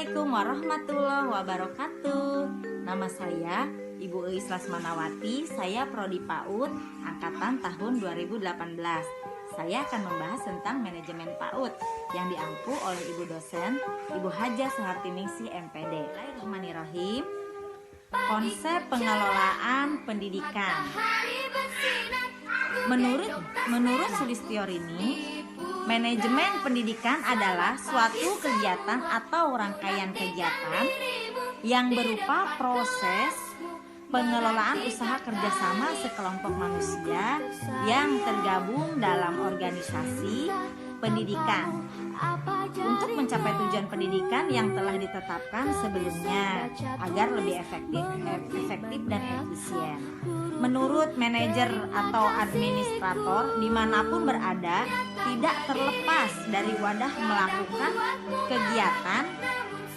Assalamualaikum warahmatullahi wabarakatuh. Nama saya Ibu Eis Lasmanawati. Saya Prodi PAUD angkatan tahun 2018. Saya akan membahas tentang manajemen PAUD yang diampu oleh Ibu dosen Ibu Hajah Soehartiningsih MPD. Bismillahirrahmanirrahim. Konsep pengelolaan pendidikan. Menurut Sulistiorini, manajemen pendidikan adalah suatu kegiatan atau rangkaian kegiatan yang berupa proses pengelolaan usaha kerjasama sekelompok manusia yang tergabung dalam organisasi pendidikan untuk mencapai tujuan pendidikan yang telah ditetapkan sebelumnya agar lebih efektif dan efisien. Menurut manajer atau administrator dimanapun berada, tidak terlepas dari wadah melakukan kegiatan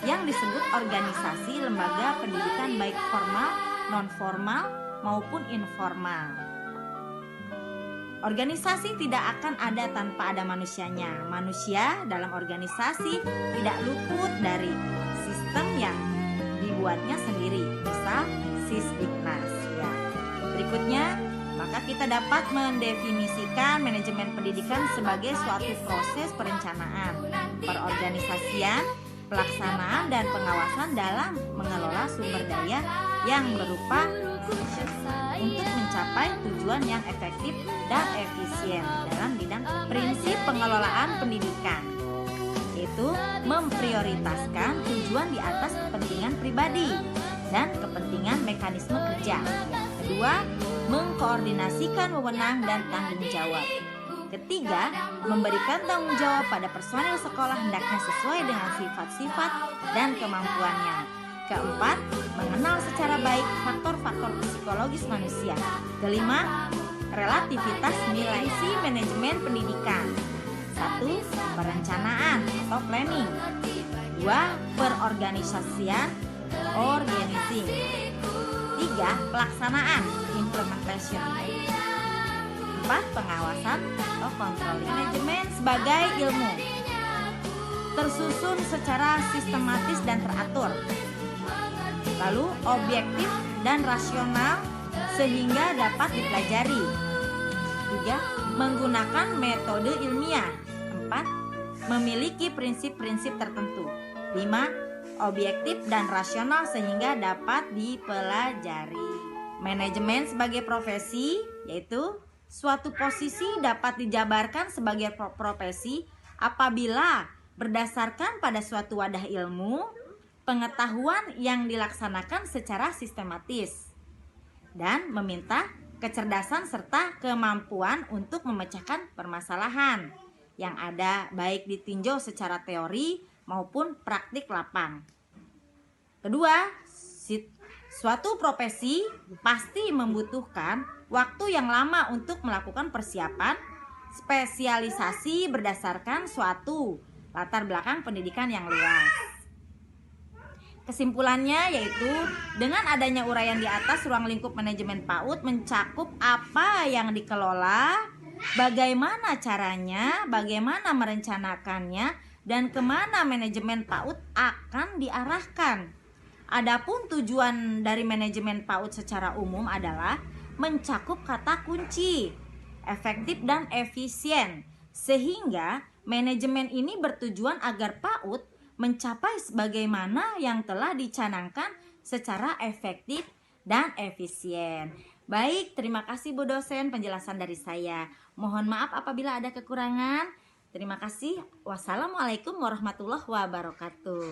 yang disebut organisasi lembaga pendidikan baik formal, non-formal maupun informal. Organisasi tidak akan ada tanpa ada manusianya. Manusia dalam organisasi tidak luput dari sistem yang dibuatnya sendiri, misal Sisdiknas. Ya. Berikutnya, maka kita dapat mendefinisikan manajemen pendidikan sebagai suatu proses perencanaan, perorganisasian, pelaksanaan, dan pengawasan dalam mengelola sumber daya yang berupa untuk mencapai tujuan yang efektif dan efisien dalam bidang prinsip pengelolaan pendidikan, yaitu memprioritaskan tujuan di atas kepentingan pribadi dan kepentingan mekanisme kerja. Kedua, mengkoordinasikan wewenang dan tanggung jawab. Ketiga, memberikan tanggung jawab pada personel sekolah hendaknya sesuai dengan sifat-sifat dan kemampuannya. Keempat, mengenal secara baik faktor-faktor psikologis manusia. Kelima, relativitas nilai si manajemen pendidikan. 1. Perencanaan atau planning. 2. Perorganisasian, organizing. 3. Pelaksanaan, implementation. 4. Pengawasan atau controlling. Manajemen sebagai ilmu tersusun secara sistematis dan teratur, lalu objektif dan rasional sehingga dapat dipelajari. 3. Menggunakan metode ilmiah. 4. Memiliki prinsip-prinsip tertentu. 5. Objektif dan rasional sehingga dapat dipelajari. Manajemen sebagai profesi, yaitu suatu posisi dapat dijabarkan sebagai profesi apabila berdasarkan pada suatu wadah ilmu, pengetahuan yang dilaksanakan secara sistematis dan meminta kecerdasan serta kemampuan untuk memecahkan permasalahan yang ada baik ditinjau secara teori maupun praktik lapang. Kedua, suatu profesi pasti membutuhkan waktu yang lama untuk melakukan persiapan spesialisasi berdasarkan suatu latar belakang pendidikan yang luas. Kesimpulannya yaitu dengan adanya uraian di atas, ruang lingkup manajemen PAUD mencakup apa yang dikelola, bagaimana caranya, bagaimana merencanakannya, dan kemana manajemen PAUD akan diarahkan. Adapun tujuan dari manajemen PAUD secara umum adalah mencakup kata kunci, efektif dan efisien, sehingga manajemen ini bertujuan agar PAUD mencapai sebagaimana yang telah dicanangkan secara efektif dan efisien. Baik, terima kasih Bu dosen penjelasan dari saya. Mohon maaf apabila ada kekurangan. Terima kasih. Wassalamualaikum warahmatullahi wabarakatuh.